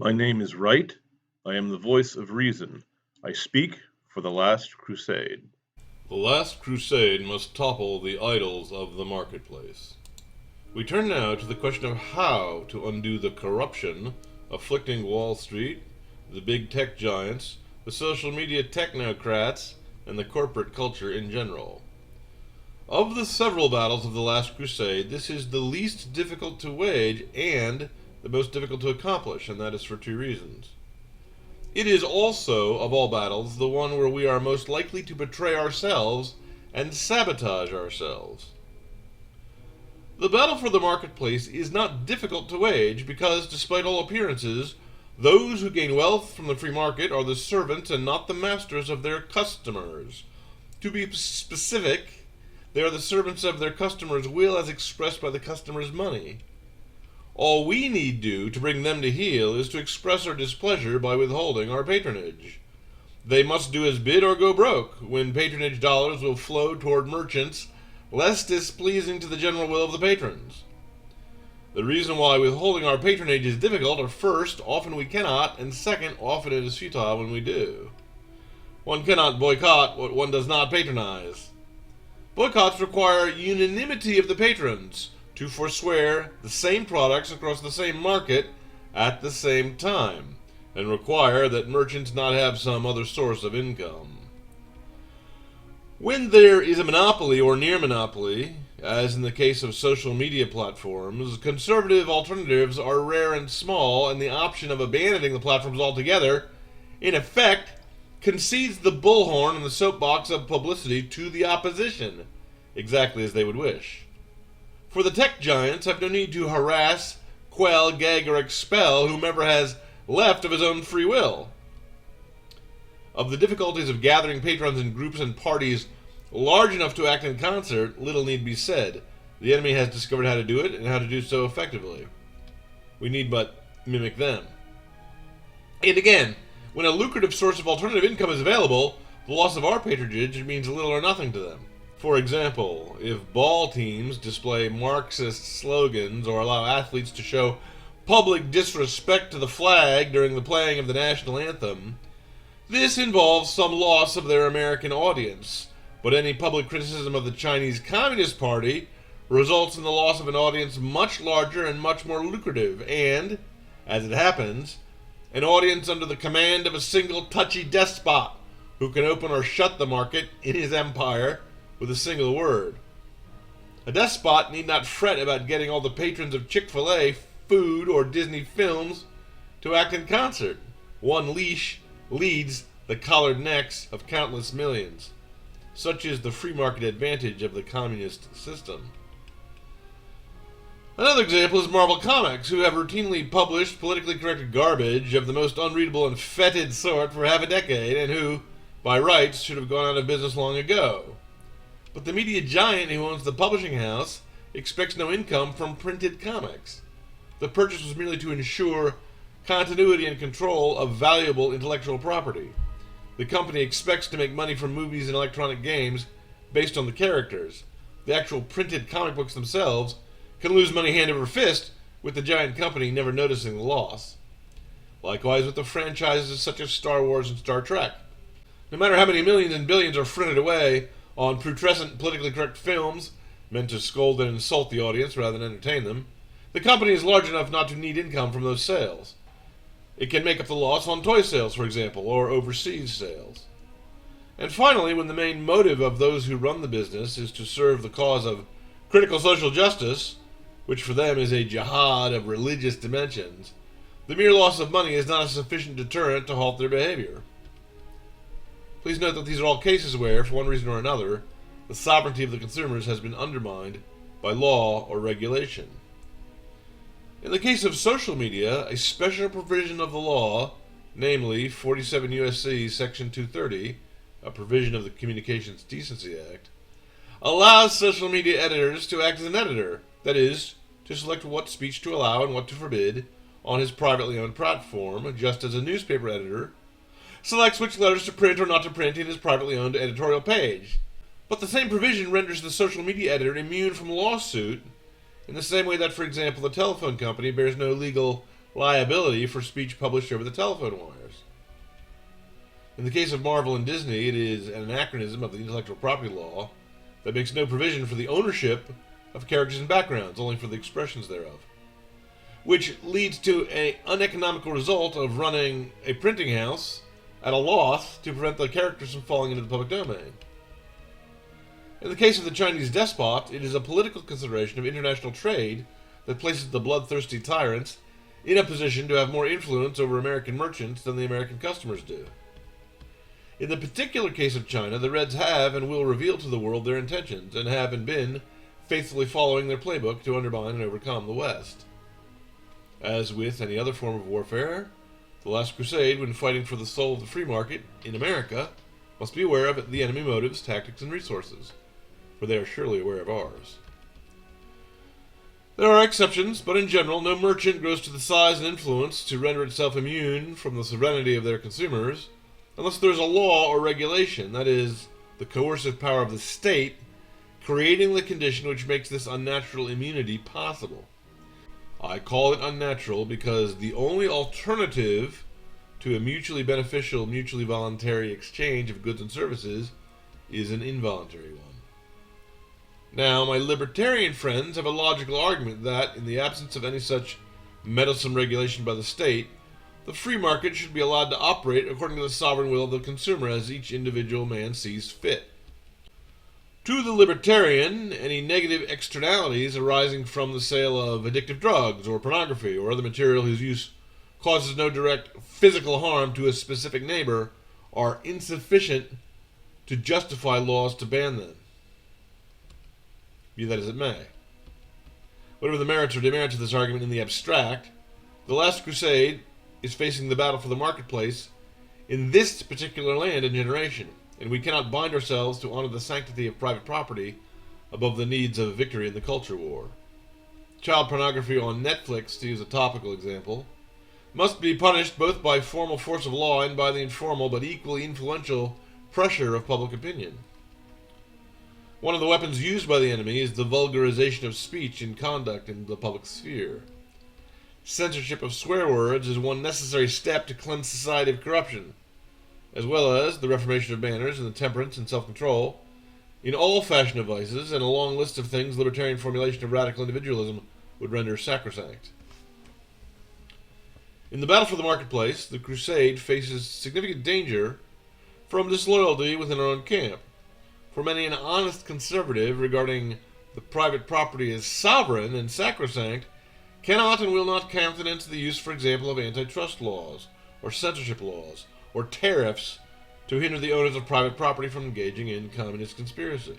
My name is Wright. I am the voice of reason. I speak for the Last Crusade. The Last Crusade must topple the idols of the marketplace. We turn now to the question of how to undo the corruption afflicting Wall Street, the big tech giants, the social media technocrats, and the corporate culture in general. Of the several battles of the Last Crusade, this is the least difficult to wage and the most difficult to accomplish, and that is for two reasons. It is also, of all battles, the one where we are most likely to betray ourselves and sabotage ourselves. The battle for the marketplace is not difficult to wage because, despite all appearances, those who gain wealth from the free market are the servants and not the masters of their customers. To be specific, they are the servants of their customers' will as expressed by the customer's money. All we need do to bring them to heel is to express our displeasure by withholding our patronage. They must do as bid or go broke, when patronage dollars will flow toward merchants less displeasing to the general will of the patrons. The reason why withholding our patronage is difficult are first, often we cannot, and second, often it is futile when we do. One cannot boycott what one does not patronize. Boycotts require unanimity of the patrons to forswear the same products across the same market at the same time, and require that merchants not have some other source of income. When there is a monopoly or near monopoly, as in the case of social media platforms, conservative alternatives are rare and small, and the option of abandoning the platforms altogether, in effect, concedes the bullhorn and the soapbox of publicity to the opposition, exactly as they would wish. For the tech giants have no need to harass, quell, gag, or expel whomever has left of his own free will. Of the difficulties of gathering patrons in groups and parties large enough to act in concert, little need be said. The enemy has discovered how to do it and how to do so effectively. We need but mimic them. And again, when a lucrative source of alternative income is available, the loss of our patronage means little or nothing to them. For example, if ball teams display Marxist slogans or allow athletes to show public disrespect to the flag during the playing of the national anthem, this involves some loss of their American audience, but any public criticism of the Chinese Communist Party results in the loss of an audience much larger and much more lucrative, and, as it happens, an audience under the command of a single touchy despot who can open or shut the market in his empire with a single word. A despot need not fret about getting all the patrons of Chick-fil-A, food, or Disney films to act in concert. One leash leads the collared necks of countless millions. Such is the free market advantage of the communist system. Another example is Marvel Comics, who have routinely published politically correct garbage of the most unreadable and fetid sort for half a decade, and who, by rights, should have gone out of business long ago. But the media giant who owns the publishing house expects no income from printed comics. The purchase was merely to ensure continuity and control of valuable intellectual property. The company expects to make money from movies and electronic games based on the characters. The actual printed comic books themselves can lose money hand over fist, with the giant company never noticing the loss. Likewise with the franchises such as Star Wars and Star Trek. No matter how many millions and billions are frittered away on putrescent politically correct films, meant to scold and insult the audience rather than entertain them, the company is large enough not to need income from those sales. It can make up the loss on toy sales, for example, or overseas sales. And finally, when the main motive of those who run the business is to serve the cause of critical social justice, which for them is a jihad of religious dimensions, the mere loss of money is not a sufficient deterrent to halt their behavior. Please note that these are all cases where, for one reason or another, the sovereignty of the consumers has been undermined by law or regulation. In the case of social media, a special provision of the law, namely 47 U.S.C. Section 230, a provision of the Communications Decency Act, allows social media editors to act as an editor, that is, to select what speech to allow and what to forbid on his privately owned platform, just as a newspaper editor selects which letters to print or not to print in his privately owned editorial page. But the same provision renders the social media editor immune from lawsuit in the same way that, for example, the telephone company bears no legal liability for speech published over the telephone wires. In the case of Marvel and Disney, it is an anachronism of the intellectual property law that makes no provision for the ownership of characters and backgrounds, only for the expressions thereof, which leads to an uneconomical result of running a printing house at a loss to prevent the characters from falling into the public domain. In the case of the Chinese despot, it is a political consideration of international trade that places the bloodthirsty tyrants in a position to have more influence over American merchants than the American customers do. In the particular case of China, the Reds have and will reveal to the world their intentions, and have and been faithfully following their playbook to undermine and overcome the West. As with any other form of warfare, the Last Crusade, when fighting for the soul of the free market in America, must be aware of the enemy motives, tactics, and resources, for they are surely aware of ours. There are exceptions, but in general, no merchant grows to the size and influence to render itself immune from the serenity of their consumers, unless there is a law or regulation, that is, the coercive power of the state, creating the condition which makes this unnatural immunity possible. I call it unnatural because the only alternative to a mutually beneficial, mutually voluntary exchange of goods and services is an involuntary one. Now, my libertarian friends have a logical argument that, in the absence of any such meddlesome regulation by the state, the free market should be allowed to operate according to the sovereign will of the consumer as each individual man sees fit. To the libertarian, any negative externalities arising from the sale of addictive drugs or pornography or other material whose use causes no direct physical harm to a specific neighbor are insufficient to justify laws to ban them. Be that as it may. Whatever the merits or demerits of this argument in the abstract, the Last Crusade is facing the battle for the marketplace in this particular land and generation, and we cannot bind ourselves to honor the sanctity of private property above the needs of victory in the culture war. Child pornography on Netflix, to use a topical example, must be punished both by formal force of law and by the informal but equally influential pressure of public opinion. One of the weapons used by the enemy is the vulgarization of speech and conduct in the public sphere. Censorship of swear words is one necessary step to cleanse society of corruption, as well as the reformation of manners and the temperance and self-control in all fashion of vices, and a long list of things libertarian formulation of radical individualism would render sacrosanct. In the battle for the marketplace, the crusade faces significant danger from disloyalty within our own camp. For many an honest conservative regarding the private property as sovereign and sacrosanct cannot and will not countenance the use, for example, of antitrust laws, or censorship laws, or tariffs to hinder the owners of private property from engaging in communist conspiracy.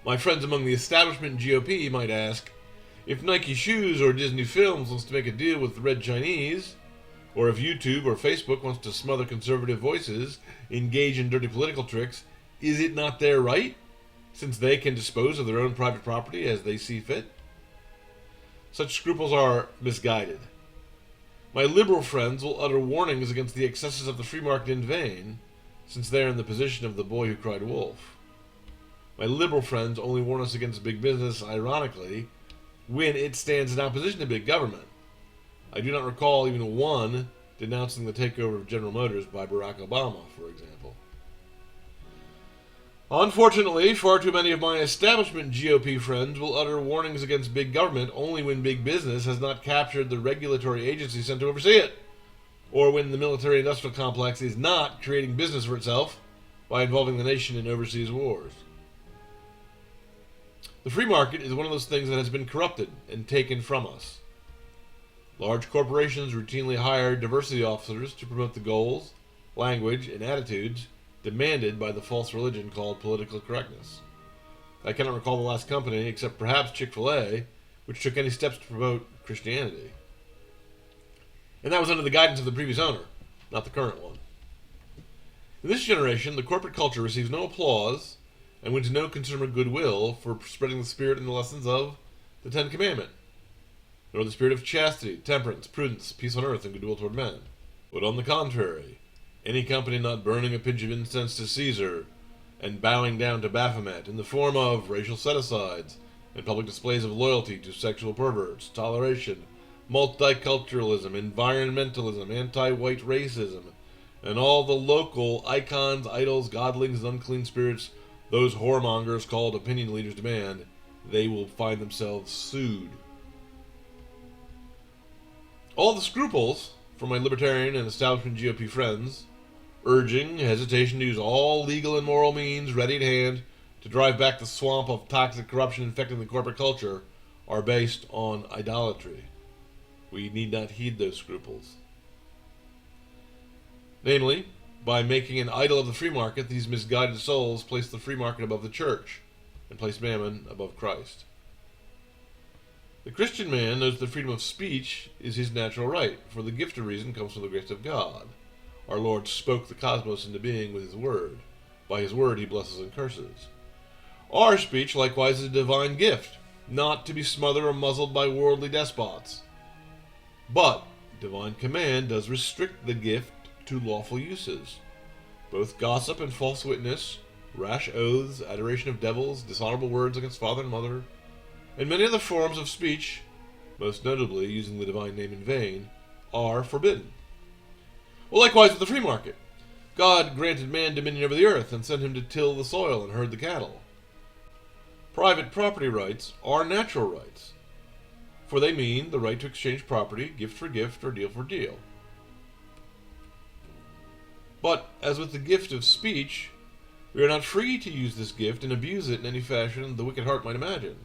My friends among the establishment GOP might ask, if Nike Shoes or Disney Films wants to make a deal with the Red Chinese, or if YouTube or Facebook wants to smother conservative voices, engage in dirty political tricks, is it not their right, since they can dispose of their own private property as they see fit? Such scruples are misguided. My liberal friends will utter warnings against the excesses of the free market in vain, since they are in the position of the boy who cried wolf. My liberal friends only warn us against big business, ironically, when it stands in opposition to big government. I do not recall even one denouncing the takeover of General Motors by Barack Obama, for example. Unfortunately, far too many of my establishment GOP friends will utter warnings against big government only when big business has not captured the regulatory agency sent to oversee it, or when the military-industrial complex is not creating business for itself by involving the nation in overseas wars. The free market is one of those things that has been corrupted and taken from us. Large corporations routinely hire diversity officers to promote the goals, language, and attitudes demanded by the false religion called political correctness. I cannot recall the last company, except perhaps Chick-fil-A, which took any steps to promote Christianity. And that was under the guidance of the previous owner, not the current one. In this generation, the corporate culture receives no applause and wins no consumer goodwill for spreading the spirit and the lessons of the Ten Commandments, nor the spirit of chastity, temperance, prudence, peace on earth, and goodwill toward men. But on the contrary, any company not burning a pinch of incense to Caesar and bowing down to Baphomet in the form of racial set-asides and public displays of loyalty to sexual perverts, toleration multiculturalism, environmentalism, anti-white racism, and all the local icons, idols, godlings, and unclean spirits those whoremongers called opinion leaders demand, they will find themselves sued. All the scruples from my libertarian and establishment GOP friends, urging hesitation to use all legal and moral means ready at hand to drive back the swamp of toxic corruption infecting the corporate culture, are based on idolatry. We need not heed those scruples. Namely, by making an idol of the free market, these misguided souls place the free market above the church and place mammon above Christ. The Christian man knows that freedom of speech is his natural right, for the gift of reason comes from the grace of God. Our Lord spoke the cosmos into being with his word. By his word he blesses and curses. Our speech likewise is a divine gift, not to be smothered or muzzled by worldly despots. But divine command does restrict the gift to lawful uses. Both gossip and false witness, rash oaths, adoration of devils, dishonorable words against father and mother, and many other forms of speech, most notably using the divine name in vain, are forbidden. Well, likewise with the free market. God granted man dominion over the earth and sent him to till the soil and herd the cattle. Private property rights are natural rights, for they mean the right to exchange property, gift for gift, or deal for deal. But, as with the gift of speech, we are not free to use this gift and abuse it in any fashion the wicked heart might imagine.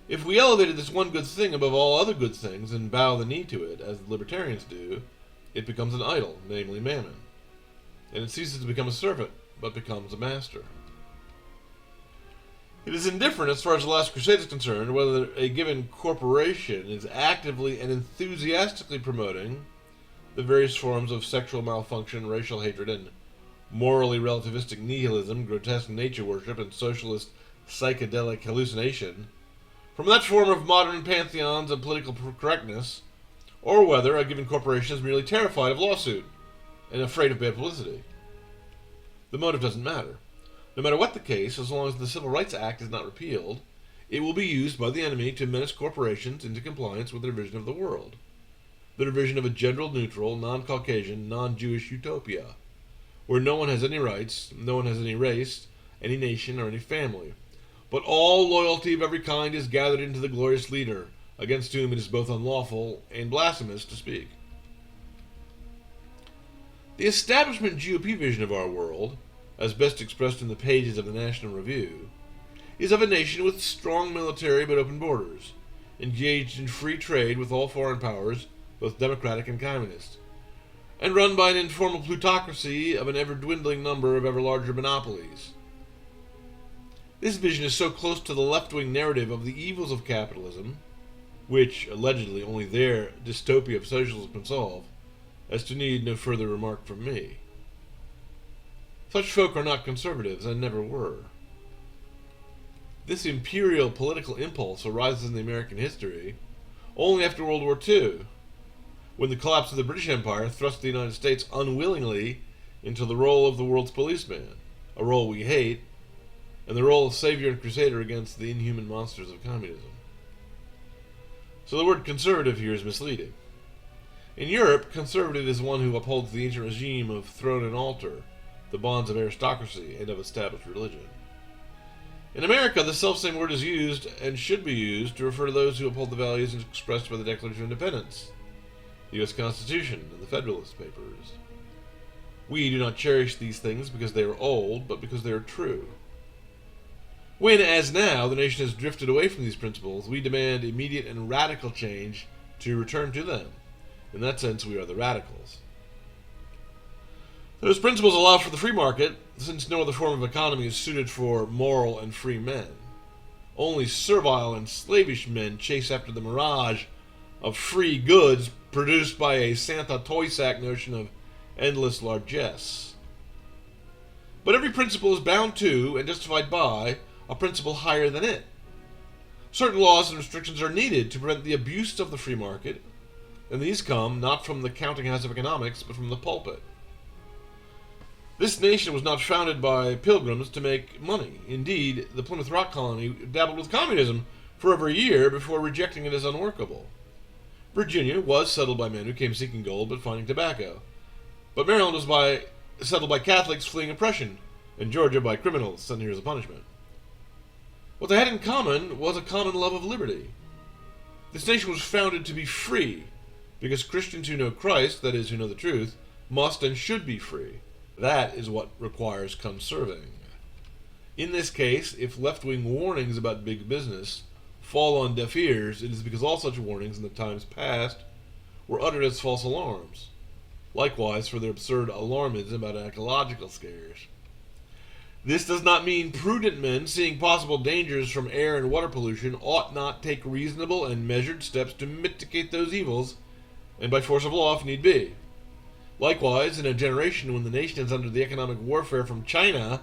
If we elevated this one good thing above all other good things and bow the knee to it, as the libertarians do, it becomes an idol, namely mammon. And it ceases to become a servant, but becomes a master. It is indifferent as far as the Last Crusade is concerned whether a given corporation is actively and enthusiastically promoting the various forms of sexual malfunction, racial hatred, and morally relativistic nihilism, grotesque nature worship, and socialist psychedelic hallucination from that form of modern pantheons of political correctness, or whether a given corporation is merely terrified of lawsuit and afraid of bad publicity. The motive doesn't matter. No matter what the case, as long as the Civil Rights Act is not repealed, it will be used by the enemy to menace corporations into compliance with their vision of the world. Their vision of a gender-neutral, non-Caucasian, non-Jewish utopia, where no one has any rights, no one has any race, any nation, or any family, but all loyalty of every kind is gathered into the glorious leader, against whom it is both unlawful and blasphemous to speak. The establishment GOP vision of our world, as best expressed in the pages of the National Review, is of a nation with strong military but open borders, engaged in free trade with all foreign powers, both democratic and communist, and run by an informal plutocracy of an ever-dwindling number of ever-larger monopolies. This vision is so close to the left-wing narrative of the evils of capitalism, which, allegedly, only their dystopia of socialism can solve, as to need no further remark from me. Such folk are not conservatives, and never were. This imperial political impulse arises in the American history only after World War II, when the collapse of the British Empire thrust the United States unwillingly into the role of the world's policeman, a role we hate, and the role of savior and crusader against the inhuman monsters of communism. So the word conservative here is misleading. In Europe, conservative is one who upholds the ancient regime of throne and altar, the bonds of aristocracy and of established religion. In America, the selfsame word is used, and should be used, to refer to those who uphold the values expressed by the Declaration of Independence, the U.S. Constitution, and the Federalist Papers. We do not cherish these things because they are old, but because they are true. When, as now, the nation has drifted away from these principles, we demand immediate and radical change to return to them. In that sense, we are the radicals. Those principles allow for the free market, since no other form of economy is suited for moral and free men. Only servile and slavish men chase after the mirage of free goods produced by a Santa toy sack notion of endless largesse. But every principle is bound to, and justified by, a principle higher than it. Certain laws and restrictions are needed to prevent the abuse of the free market, and these come not from the counting house of economics, but from the pulpit. This nation was not founded by pilgrims to make money. Indeed, the Plymouth Rock colony dabbled with communism for over a year before rejecting it as unworkable. Virginia was settled by men who came seeking gold but finding tobacco. But Maryland was settled by Catholics fleeing oppression, and Georgia by criminals sent here as a punishment. What they had in common was a common love of liberty. This nation was founded to be free, because Christians who know Christ, that is, who know the truth, must and should be free. That is what requires conserving. In this case, if left-wing warnings about big business fall on deaf ears, it is because all such warnings in the times past were uttered as false alarms. Likewise for their absurd alarmism about ecological scares. This does not mean prudent men, seeing possible dangers from air and water pollution, ought not take reasonable and measured steps to mitigate those evils, and by force of law if need be. Likewise, in a generation when the nation is under the economic warfare from China,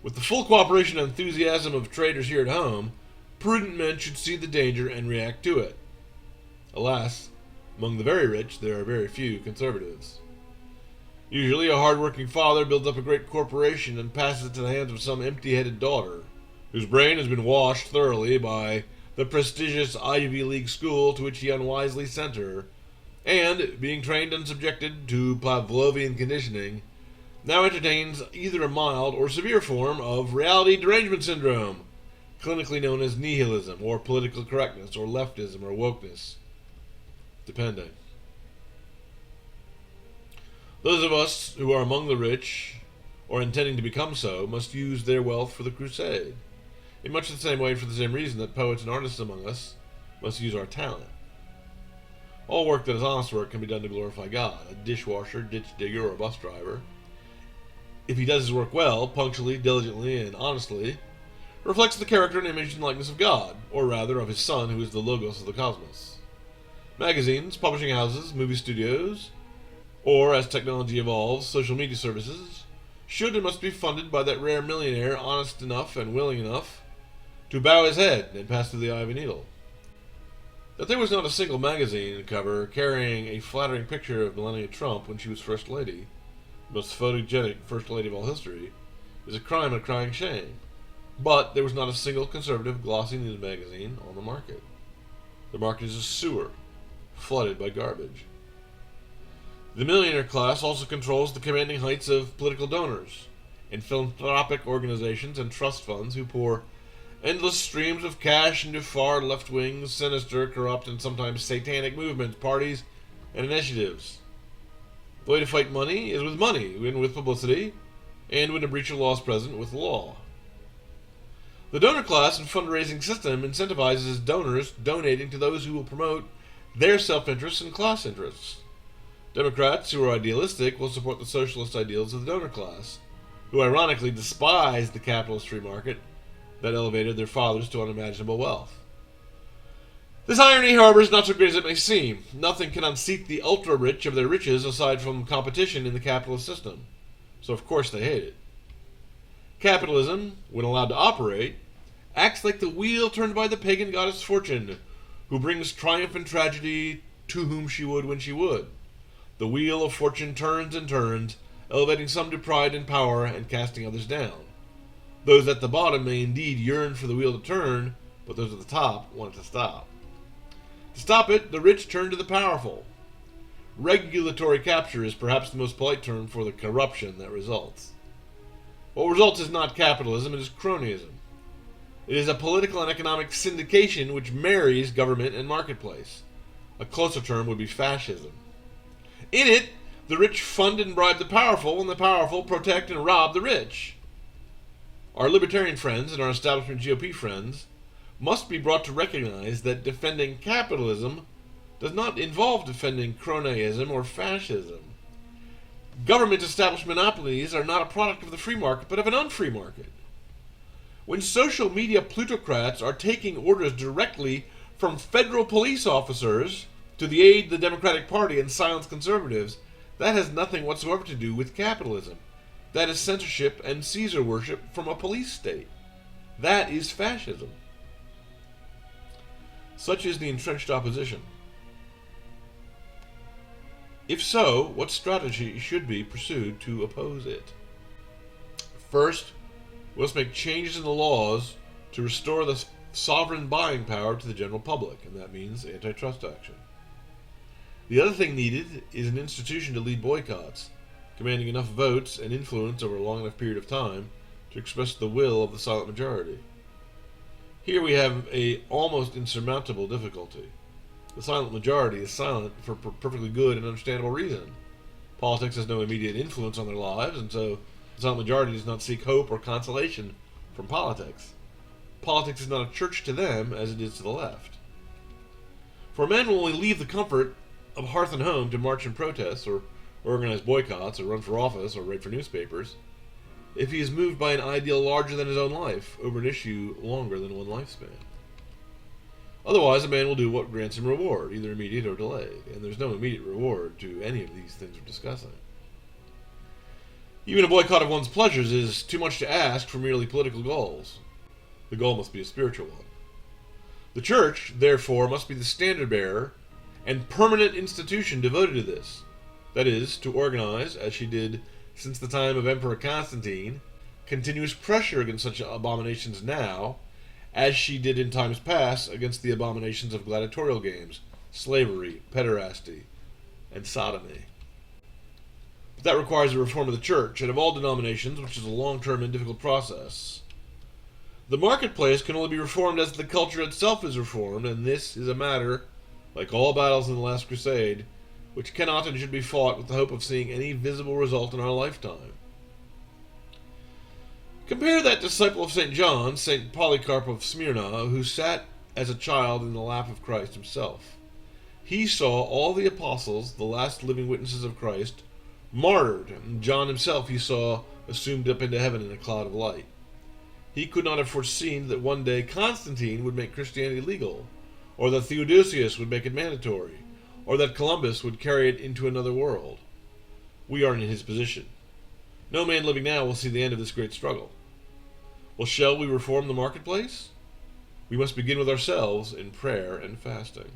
with the full cooperation and enthusiasm of traders here at home, prudent men should see the danger and react to it. Alas, among the very rich, there are very few conservatives. Usually, a hard-working father builds up a great corporation and passes it to the hands of some empty-headed daughter, whose brain has been washed thoroughly by the prestigious Ivy League school to which he unwisely sent her, and, being trained and subjected to Pavlovian conditioning, now entertains either a mild or severe form of reality derangement syndrome, clinically known as nihilism, or political correctness, or leftism, or wokeness, depending. Those of us who are among the rich, or intending to become so, must use their wealth for the crusade, in much the same way for the same reason that poets and artists among us must use our talent. All work that is honest work can be done to glorify God. A dishwasher, ditch digger, or a bus driver, if he does his work well, punctually, diligently, and honestly, reflects the character and image and likeness of God, or rather of his Son, who is the logos of the cosmos. Magazines, publishing houses, movie studios, or, as technology evolves, social media services, should and must be funded by that rare millionaire honest enough and willing enough to bow his head and pass through the eye of a needle. That there was not a single magazine cover carrying a flattering picture of Melania Trump when she was First Lady, the most photogenic First Lady of all history, is a crime and a crying shame. But there was not a single conservative glossy news magazine on the market. The market is a sewer, flooded by garbage. The millionaire class also controls the commanding heights of political donors and philanthropic organizations and trust funds who pour endless streams of cash into far left-wing, sinister, corrupt, and sometimes satanic movements, parties, and initiatives. The way to fight money is with money, win with publicity, and when a breach of law is present, with law. The donor class and fundraising system incentivizes donors donating to those who will promote their self-interests and class interests. Democrats who are idealistic will support the socialist ideals of the donor class, who ironically despise the capitalist free market that elevated their fathers to unimaginable wealth. This irony, however, is not so great as it may seem. Nothing can unseat the ultra-rich of their riches aside from competition in the capitalist system. So of course they hate it. Capitalism, when allowed to operate, acts like the wheel turned by the pagan goddess Fortune, who brings triumph and tragedy to whom she would when she would. The wheel of fortune turns and turns, elevating some to pride and power and casting others down. Those at the bottom may indeed yearn for the wheel to turn, but those at the top want it to stop. To stop it, the rich turn to the powerful. Regulatory capture is perhaps the most polite term for the corruption that results. What results is not capitalism, it is cronyism. It is a political and economic syndication which marries government and marketplace. A closer term would be fascism. In it, the rich fund and bribe the powerful, and the powerful protect and rob the rich. Our libertarian friends and our establishment GOP friends must be brought to recognize that defending capitalism does not involve defending cronyism or fascism. Government established monopolies are not a product of the free market, but of an unfree market. When social media plutocrats are taking orders directly from federal police officers to aid the Democratic Party and silence conservatives, that has nothing whatsoever to do with capitalism. That is censorship and Caesar worship from a police state. That is fascism. Such is the entrenched opposition. If so, what strategy should be pursued to oppose it? First, we must make changes in the laws to restore the sovereign buying power to the general public, and that means antitrust action. The other thing needed is an institution to lead boycotts, commanding enough votes and influence over a long enough period of time to express the will of the silent majority. Here we have a almost insurmountable difficulty. The silent majority is silent for perfectly good and understandable reason. Politics has no immediate influence on their lives, and so the silent majority does not seek hope or consolation from politics. Politics is not a church to them as it is to the left. For a man will only leave the comfort of hearth and home to march in protests, or organize boycotts, or run for office, or write for newspapers, if he is moved by an ideal larger than his own life over an issue longer than one lifespan. Otherwise, a man will do what grants him reward, either immediate or delayed, and there's no immediate reward to any of these things we're discussing. Even a boycott of one's pleasures is too much to ask for merely political goals. The goal must be a spiritual one. The church, therefore, must be the standard bearer and permanent institution devoted to this. That is, to organize, as she did since the time of Emperor Constantine, continuous pressure against such abominations now, as she did in times past against the abominations of gladiatorial games, slavery, pederasty, and sodomy. But that requires a reform of the church, and of all denominations, which is a long-term and difficult process. The marketplace can only be reformed as the culture itself is reformed, and this is a matter, like all battles in the Last Crusade, which cannot and should be fought with the hope of seeing any visible result in our lifetime. Compare that disciple of St. John, St. Polycarp of Smyrna, who sat as a child in the lap of Christ himself. He saw all the apostles, the last living witnesses of Christ, martyred, and John himself he saw assumed up into heaven in a cloud of light. He could not have foreseen that one day Constantine would make Christianity legal, or that Theodosius would make it mandatory, or that Columbus would carry it into another world. We are in his position. No man living now will see the end of this great struggle. Well, shall we reform the marketplace? We must begin with ourselves in prayer and fasting.